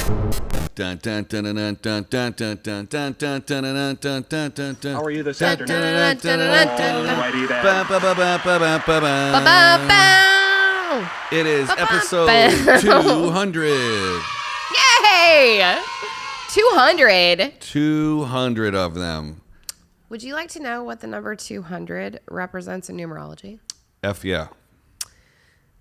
Dun, dun, dun, dun, dun, dun, dun, dun, dun, dun, dun, dun, dun, dun, dun, dun, dun. How are you this Dun, afternoon? dun, dun, dun, dun, dun, dun. Alrighty then. Ba, ba, ba, ba, ba, ba, ba, ba. Ba-ba-bow. It is episode Ba-ba-bow. 200. Yay! 200. 200 of them. Would you like to know what the number 200 represents in numerology? F yeah.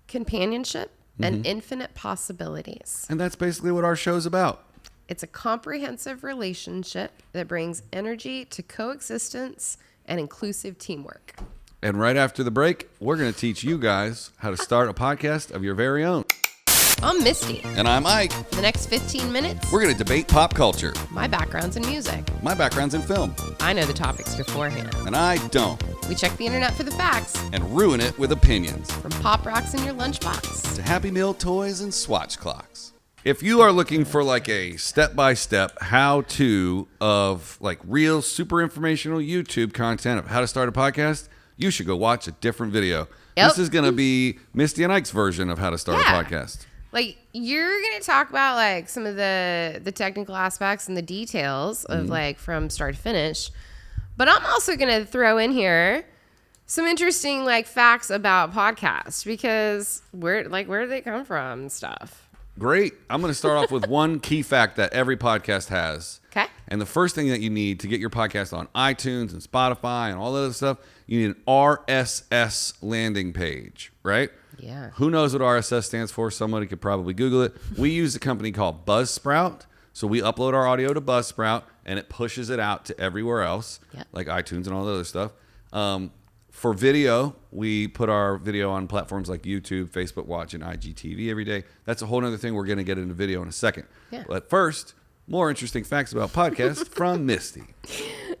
Companionship and infinite possibilities. And that's basically what our show's about. It's a comprehensive relationship that brings energy to coexistence and inclusive teamwork. And right after the break, we're going to teach you guys how to start a podcast of your very own. I'm Misty. And I'm Ike. For the next 15 minutes, We're going to debate pop culture. my background's in music. My background's in film, I know the topics beforehand. and I don't. We check the internet for the facts, And ruin it with opinions. from pop rocks in your lunchbox. To Happy Meal toys and swatch clocks. If you are looking for like a step-by-step how-to of like real super informational YouTube content of how to start a podcast, you should go watch a different video. Yep. This is going to be Misty and Ike's version of how to start Yeah. a podcast. Like, you're going to talk about like some of the technical aspects and the details of like from start to finish. But I'm also going to throw in here some interesting like facts about podcasts, because where do they come from and stuff. Great. I'm going to start off with one key fact that every podcast has. Okay. And the first thing that you need to get your podcast on iTunes and Spotify and all that other stuff, you need an RSS landing page, right? Yeah. Who knows what RSS stands for? Somebody could probably Google it. We use a company called Buzzsprout. So we upload our audio to Buzzsprout, and it pushes it out to everywhere else, Yep. like iTunes and all the other stuff. For video, we put our video on platforms like YouTube, Facebook Watch, and IGTV every day. That's a whole other thing. We're going to get into video in a second. Yeah. But first, more interesting facts about podcasts from Misty.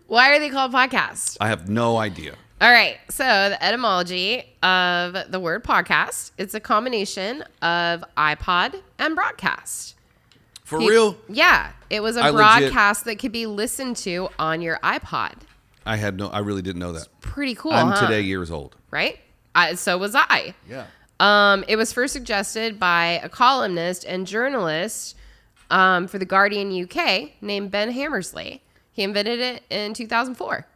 Why are they called podcasts? I have no idea. All right. So the etymology of the word podcast, it's a combination of iPod and broadcast. For real? Yeah. It was a I legit- broadcast that could be listened to on your iPod. I really didn't know that. Pretty cool, I'm huh? today years old. Right? So was I. Yeah. It was first suggested by a columnist and journalist for The Guardian UK named Ben Hammersley. He invented it in 2004.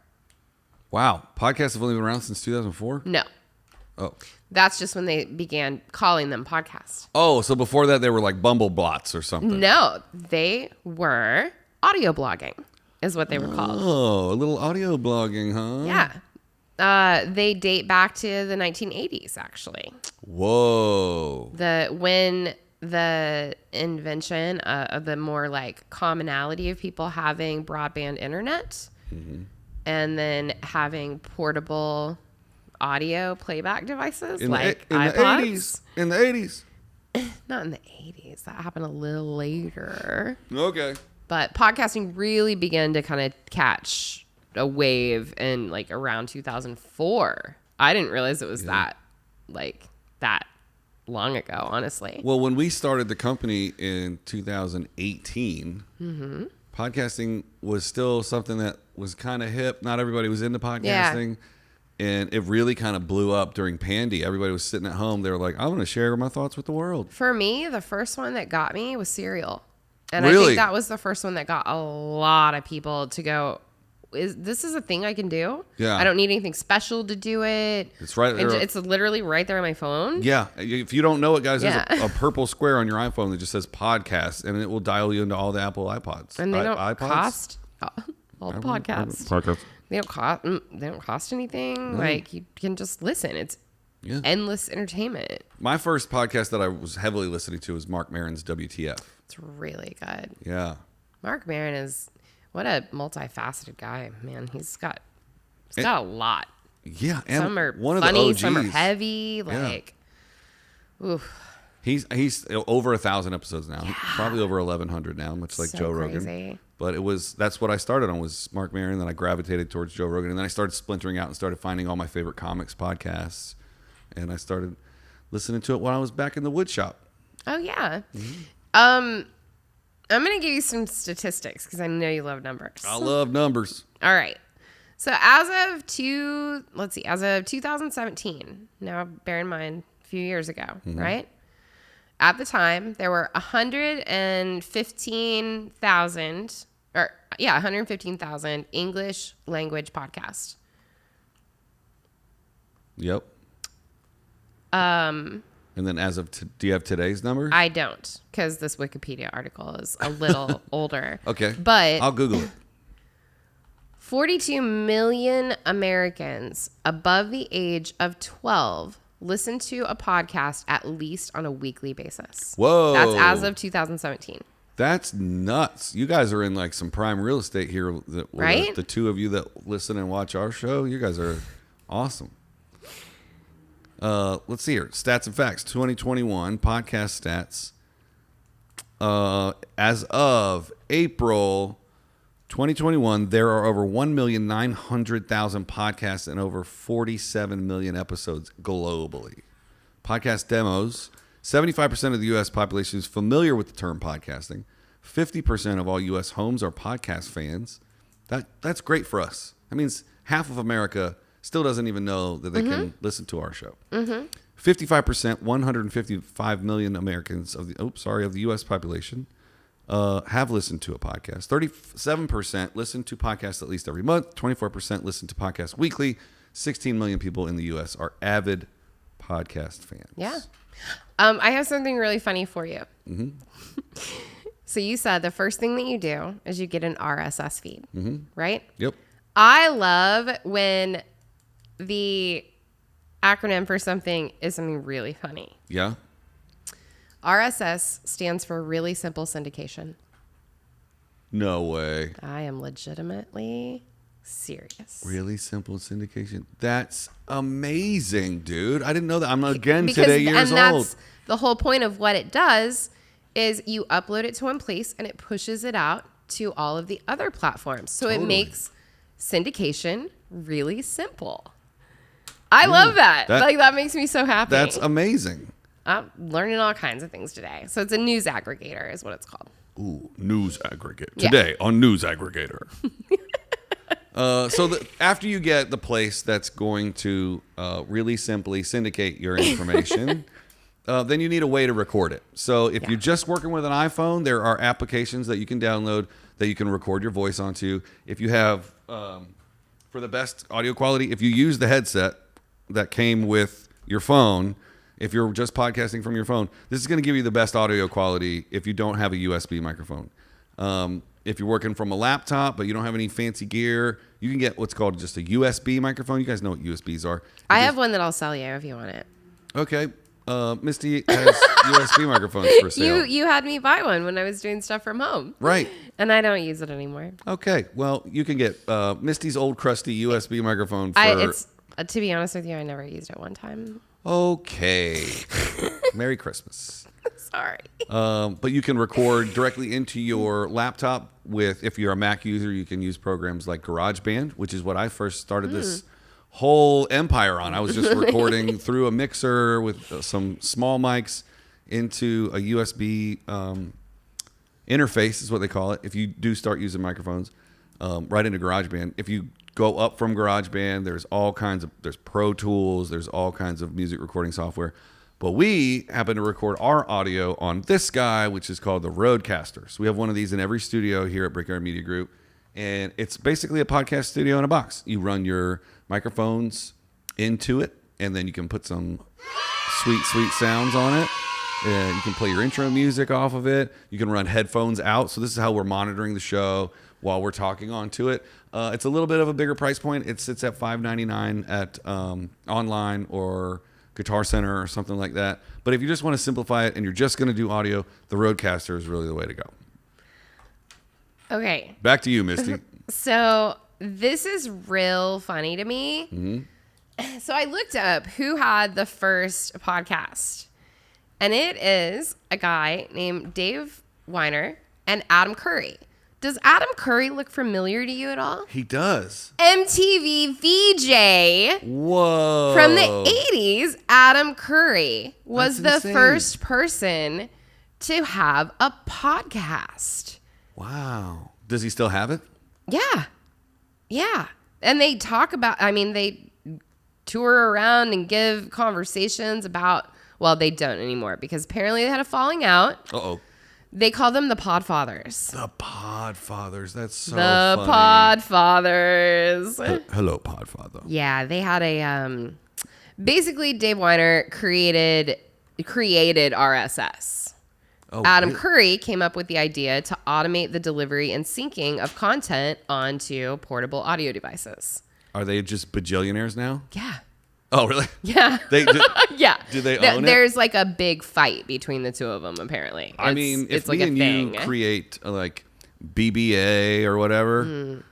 Wow. Podcasts have only been around since 2004? No. Oh. That's just when they began calling them podcasts. Oh, so before that they were like Bumblebots or something. No, they were audio blogging is what they were called. Oh, a little audio blogging, huh? Yeah. They date back to the 1980s, actually. Whoa. When the invention of the more like commonality of people having broadband internet and then having portable audio playback devices like iPods. In the 80s. Not in the 80s. That happened a little later. Okay. But podcasting really began to kind of catch a wave in like around 2004. I didn't realize it was that long ago, honestly. Well, when we started the company in 2018, podcasting was still something that was kind of hip. Not everybody was into podcasting. And it really kind of blew up during Pandy. Everybody was sitting at home. They were like, I'm going to share my thoughts with the world. For me, the first one that got me was Serial. And I Really? think that was the first one that got a lot of people to go, this is a thing I can do? Yeah. I don't need anything special to do it. It's right there. It's literally right there on my phone. Yeah. If you don't know it, guys, Yeah. there's a purple square on your iPhone that just says podcast, and it will dial you into all the Apple iPods. And they don't iPods? cost all the podcasts. Podcast. They don't cost anything. Like, you can just listen. It's endless entertainment. My first podcast that I was heavily listening to was Mark Maron's WTF. It's really good. Yeah. Mark Maron is what a multifaceted guy, man. He's got a lot. Yeah. And Some are one funny, of the OGs. some are heavy. Like, oof. He's over 1,000 episodes now. Probably over 1,100 now, much like So Joe Rogan. crazy. But that's what I started on, was Mark Maron. Then I gravitated towards Joe Rogan, and then I started splintering out and started finding all my favorite comics podcasts, and I started listening to it when I was back in the wood shop. Oh yeah. I'm gonna give you some statistics because I know you love numbers. I love numbers. All right. So as of 2017, now bear in mind a few years ago, right? at the time, there were 115,000 English language podcasts. Yep. And then as of, do you have today's number? I don't, because this Wikipedia article is a little older. Okay. But I'll Google it. 42 million Americans above the age of 12 listen to a podcast at least on a weekly basis. Whoa. That's as of 2017. That's nuts. You guys are in like some prime real estate here. Right? The two of you that listen and watch our show, you guys are awesome. Let's see here. Stats and facts. 2021 podcast stats. As of April 2021, there are over 1,900,000 podcasts and over 47 million episodes globally. Podcast demos. 75% of the U.S. population is familiar with the term podcasting. 50% of all U.S. homes are podcast fans. That's great for us. That means half of America still doesn't even know that they can listen to our show. 55%, 155 million Americans of the U.S. population have listened to a podcast. 37% listen to podcasts at least every month. 24% listen to podcasts weekly. 16 million people in the U.S. are avid podcast fans. Yeah. I have something really funny for you. So you said the first thing that you do is you get an RSS feed, right? Yep. I love when the acronym for something is something really funny. Yeah. RSS stands for really simple syndication. No way. I am legitimately serious. Really simple syndication. That's amazing, dude. I didn't know that. I'm again Because, today years and that's old. the whole point of what it does is you upload it to one place and it pushes it out to all of the other platforms. So it makes syndication really simple. I love that. That makes me so happy. That's amazing. I'm learning all kinds of things today. So it's a news aggregator is what it's called. Ooh, news aggregate. Yeah. Today on News Aggregator. After you get the place that's going to really simply syndicate your information, then you need a way to record it. So if you're just working with an iPhone, there are applications that you can download that you can record your voice onto. If you have, for the best audio quality, if you use the headset that came with your phone, if you're just podcasting from your phone, this is going to give you the best audio quality if you don't have a USB microphone. If you're working from a laptop, but you don't have any fancy gear, you can get what's called just a USB microphone. You guys know what USBs are. I have one that I'll sell you if you want it. Okay. Misty has USB microphones for sale. You had me buy one when I was doing stuff from home. Right. And I don't use it anymore. Okay. Well, you can get Misty's old crusty USB microphone for... to be honest with you, I never used it one time. Okay. Merry Christmas. Sorry. But you can record directly into your laptop if you're a Mac user, you can use programs like GarageBand, which is what I first started this whole empire on. I was just recording through a mixer with some small mics into a USB interface is what they call it. If you do start using microphones, right into GarageBand. If you go up from GarageBand, there's Pro Tools, there's all kinds of music recording software. But we happen to record our audio on this guy, which is called the Rodecaster. So we have one of these in every studio here at Brickyard Media Group. And it's basically a podcast studio in a box. You run your microphones into it, and then you can put some sweet, sweet sounds on it. And you can play your intro music off of it. You can run headphones out. So this is how we're monitoring the show while we're talking onto it. It's a little bit of a bigger price point. It sits at $5.99 at online or Guitar Center or something like that. But if you just want to simplify it and you're just going to do audio, the Rodecaster is really the way to go. Okay. Back to you, Misty. So this is real funny to me. Mm-hmm. So I looked up who had the first podcast. And it is a guy named Dave Weiner and Adam Curry. Does Adam Curry look familiar to you at all? He does. MTV VJ. Whoa. From the 80s, Adam Curry was That's the insane. first person to have a podcast. Wow. Does he still have it? Yeah. Yeah. And they talk about, they tour around and give conversations about Well, they don't anymore because apparently they had a falling out. Uh-oh. They call them the Podfathers. The Podfathers. That's so the funny. Podfathers. Hello, Podfather. Yeah, they had a basically Dave Weiner created RSS. Oh, Adam really? Curry came up with the idea to automate the delivery and syncing of content onto portable audio devices. Are they just bajillionaires now? Yeah. Oh, really? Yeah. Yeah. Do they own it? There's like a big fight between the two of them, apparently. I mean, it's if like me a and thing. you create like BBA or whatever,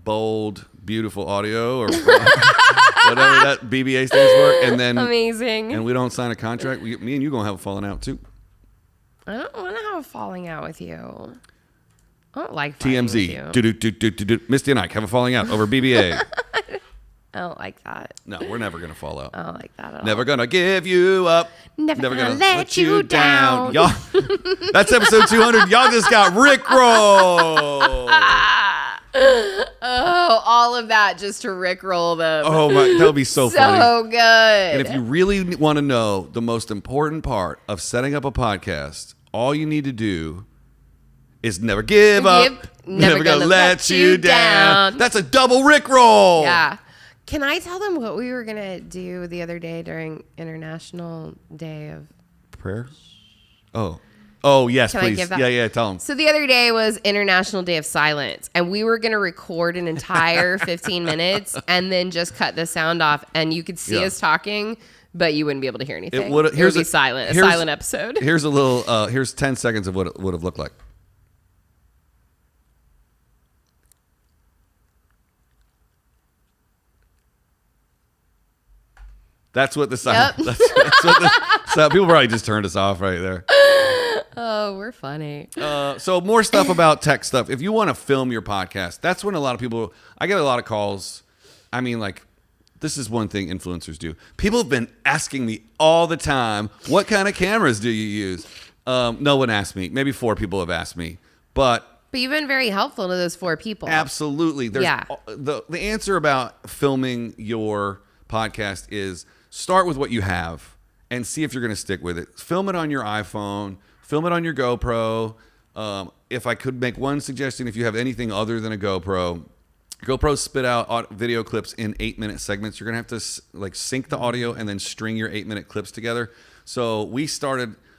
bold, beautiful audio or whatever that BBA stands for, and then Amazing. and we don't sign a contract, me and you gonna have a falling out too. I don't want to have a falling out with you. I don't like fighting with you. TMZ. Misty and Ike have a falling out over BBA. I don't like that. No, we're never gonna fall out. I don't like that at all. Never gonna give you up. Never gonna let you down. Y'all, that's episode 200. Y'all just got rickrolled. Oh, all of that just to rickroll them. Oh my, that would be so funny. So good. And if you really want to know the most important part of setting up a podcast, all you need to do is never give up. Never gonna let you down. That's a double rickroll. Yeah. Can I tell them what we were going to do the other day during International Day of... Prayer? Oh, yes, Can I please. give that? Yeah, tell them. So the other day was International Day of Silence, and we were going to record an entire 15 minutes and then just cut the sound off, and you could see us talking, but you wouldn't be able to hear anything. It would be silent, a silent episode. Here's a little, here's 10 seconds of what it would have looked like. That's what the sound. Yep. That's what the people probably just turned us off right there. Oh, we're funny. So more stuff about tech stuff. If you want to film your podcast, that's when a lot of people. I get a lot of calls. I mean, like, this is one thing influencers do. People have been asking me all the time, "What kind of cameras do you use?" No one asked me. Maybe 4 people have asked me, but you've been very helpful to those 4 people. Absolutely. Yeah. The answer about filming your podcast is start with what you have and see if you're going to stick with it. Film it on your iPhone. Film it on your GoPro. If I could make one suggestion, if you have anything other than a GoPro, GoPro spit out video clips in 8-minute segments. You're going to have to like sync the audio and then string your 8-minute clips together. So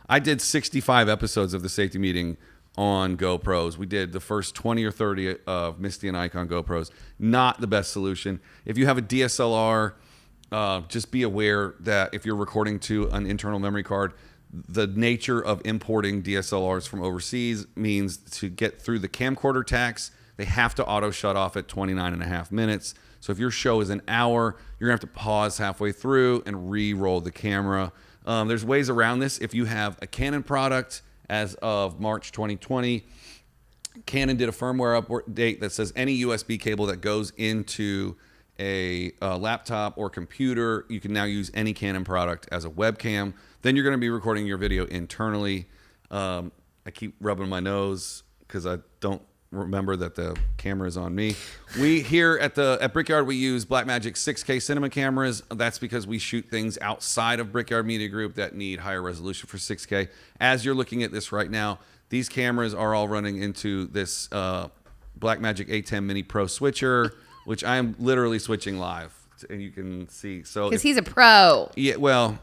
I did 65 episodes of the safety meeting on GoPros. We did the first 20 or 30 of Misty and Ike on GoPros. Not the best solution. If you have a DSLR, just be aware that if you're recording to an internal memory card, the nature of importing DSLRs from overseas means to get through the camcorder tax, they have to auto shut off at 29.5 minutes. So if your show is an hour, you're going to have to pause halfway through and re-roll the camera. There's ways around this. If you have a Canon product as of March 2020, Canon did a firmware update that says any USB cable that goes into a laptop or computer, you can now use any Canon product as a webcam. Then you're going to be recording your video internally. I keep rubbing my nose because I don't remember that the camera is on me. We here at Brickyard, we use Blackmagic 6K cinema cameras. That's because we shoot things outside of Brickyard Media Group that need higher resolution for 6K. As you're looking at this right now, these cameras are all running into this Blackmagic A10 Mini Pro switcher, which I am literally switching live, and you can see. So because he's a pro. Yeah, well,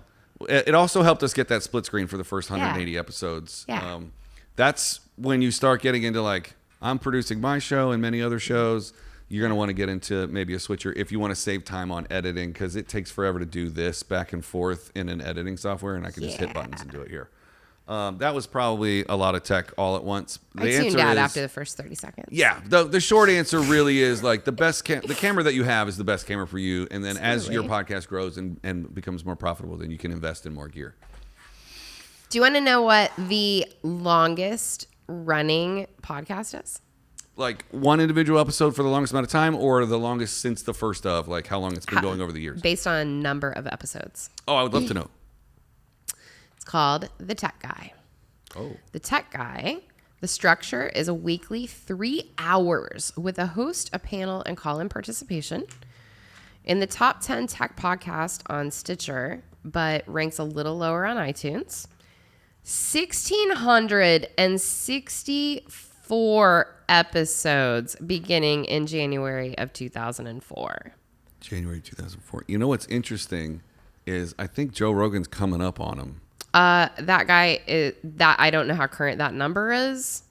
it also helped us get that split screen for the first 180 episodes. Yeah. That's when you start getting into like, I'm producing my show and many other shows. You're going to want to get into maybe a switcher if you want to save time on editing, because it takes forever to do this back and forth in an editing software, and I can just hit buttons and do it here. That was probably a lot of tech all at once. I tuned out after the first 30 seconds. Yeah, the short answer really is like the best the camera that you have is the best camera for you, and then as your podcast grows and becomes more profitable, then you can invest in more gear. Do you want to know what the longest running podcast is? Like one individual episode for the longest amount of time, or the longest since the first of, like how long it's been going over the years? Based on number of episodes. Oh, I would love to know. It's called The Tech Guy. Oh. The Tech Guy. The structure is a weekly 3 hours with a host, a panel, and call-in participation. In the top 10 tech podcast on Stitcher, but ranks a little lower on iTunes. 1,664 episodes beginning in January of 2004. January 2004. You know what's interesting is I think Joe Rogan's coming up on him. That guy is that I don't know how current that number is,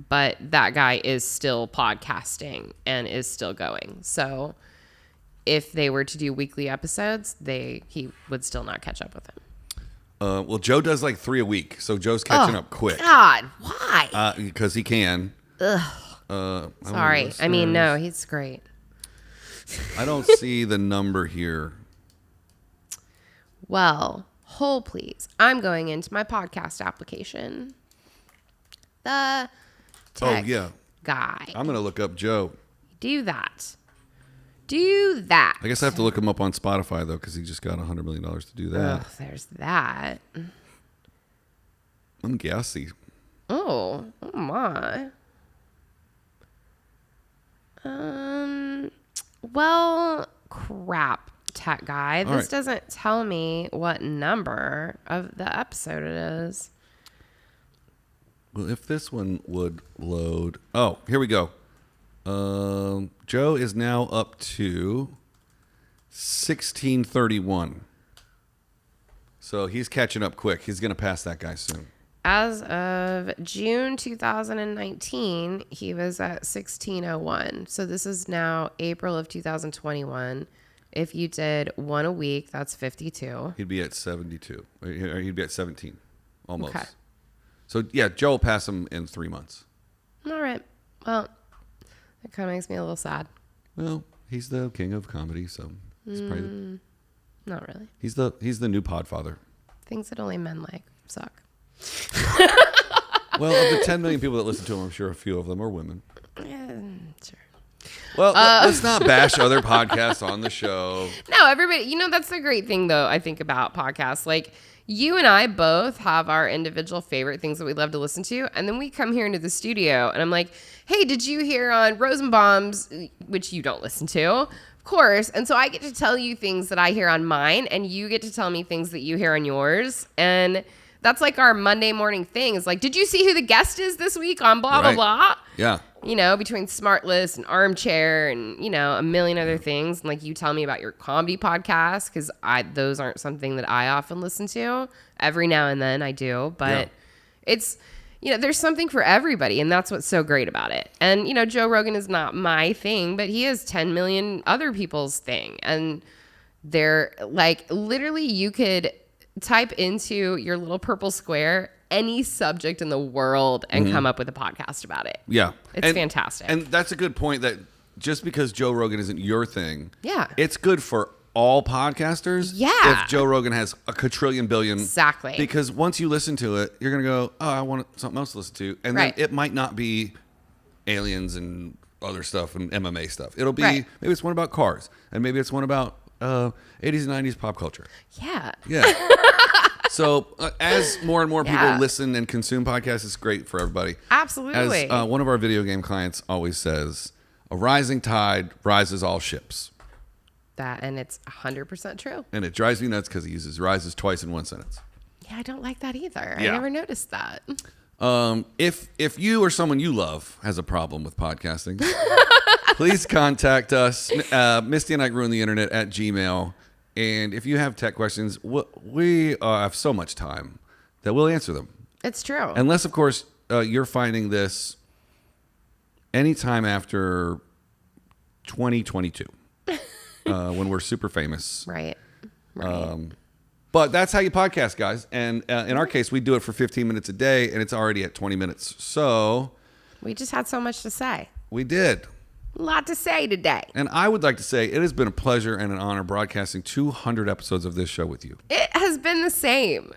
but that guy is still podcasting and is still going. So if they were to do weekly episodes, he would still not catch up with him. Well, Joe does like 3 a week, so Joe's catching up quick. God, why? Because he can. Ugh. Sorry. I mean, no, he's great. I don't see the number here. Well, hold please. I'm going into my podcast application. The tech guy. I'm going to look up Joe. Do that. Do that. I guess I have to look him up on Spotify, though, because he just got $100 million to do that. Oh, there's that. I'm gassy. Oh my. Well, crap, tech guy. This doesn't tell me what number of the episode it is. Well, if this one would load. Oh, here we go. Joe is now up to 1631. So he's catching up quick. He's going to pass that guy soon. As of June 2019, he was at 1601. So this is now April of 2021. If you did one a week, that's 52. He'd be at 72. Or he'd be at 17. Almost. Okay. So, yeah, Joe will pass him in 3 months. All right. Well, that kind of makes me a little sad. Well, he's the king of comedy, so he's probably... Not really. He's the new podfather. Things that only men like suck. Well, of the 10 million people that listen to him, I'm sure a few of them are women. Yeah, sure. Well, let's not bash other podcasts on the show. No, everybody, that's the great thing, though, I think about podcasts. Like, you and I both have our individual favorite things that we love to listen to. And then we come here into the studio, and I'm like, hey, did you hear on Rosenbaum's, which you don't listen to, of course. And so I get to tell you things that I hear on mine, and you get to tell me things that you hear on yours. And that's like our Monday morning thing. Is like, did you see who the guest is this week on blah, blah, blah? Yeah. Between Smartlist and Armchair and, a million other things. And like you tell me about your comedy podcast because those aren't something that I often listen to. Every now and then I do. But it's, there's something for everybody. And that's what's so great about it. And, Joe Rogan is not my thing, but he is 10 million other people's thing. And they're like, literally you could type into your little purple square any subject in the world and come up with a podcast about it. Yeah. It's fantastic. And that's a good point that just because Joe Rogan isn't your thing, it's good for all podcasters. Yeah. If Joe Rogan has a quadrillion billion. Exactly. Because once you listen to it, you're going to go, oh, I want something else to listen to. And then it might not be aliens and other stuff and MMA stuff. It'll be, maybe it's one about cars. And maybe it's one about 80s and 90s pop culture. Yeah. Yeah. So as more and more people listen and consume podcasts, it's great for everybody. Absolutely. As one of our video game clients always says, a rising tide rises all ships. And it's 100% true. And it drives me nuts because he uses rises twice in one sentence. Yeah, I don't like that either. Yeah. I never noticed that. If you or someone you love has a problem with podcasting, please contact us, Misty and Ike Ruin the Internet at Gmail. And if you have tech questions, we have so much time that we'll answer them. It's true. Unless, of course, you're finding this anytime after 2022 when we're super famous. Right. But that's how you podcast, guys. And in our case, we do it for 15 minutes a day, and it's already at 20 minutes. So we just had so much to say. We did. A lot to say today. And I would like to say it has been a pleasure and an honor broadcasting 200 episodes of this show with you. It has been the same.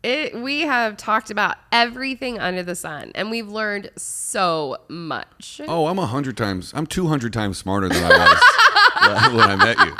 We have talked about everything under the sun, and we've learned so much. Oh, I'm 200 times smarter than I was when I met you.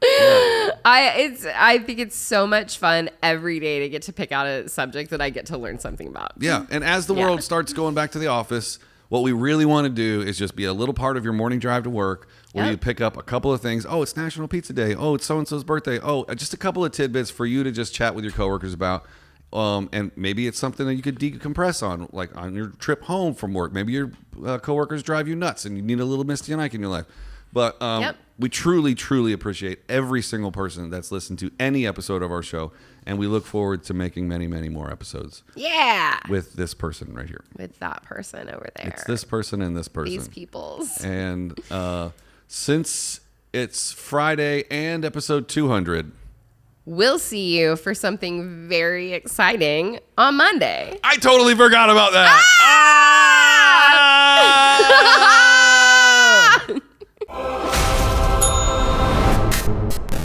Yeah. I think it's so much fun every day to get to pick out a subject that I get to learn something about. Yeah, and as the world starts going back to the office, What we really want to do is just be a little part of your morning drive to work where you pick up a couple of things. Oh, it's National Pizza Day. Oh, it's so-and-so's birthday. Oh, just a couple of tidbits for you to just chat with your coworkers about. And maybe it's something that you could decompress on, like on your trip home from work. Maybe your coworkers drive you nuts and you need a little Misty and Ike in your life. But we truly, truly appreciate every single person that's listened to any episode of our show. And we look forward to making many, many more episodes. Yeah. With this person right here. With that person over there. It's this person and this person. These peoples. And since it's Friday and episode 200... we'll see you for something very exciting on Monday. I totally forgot about that.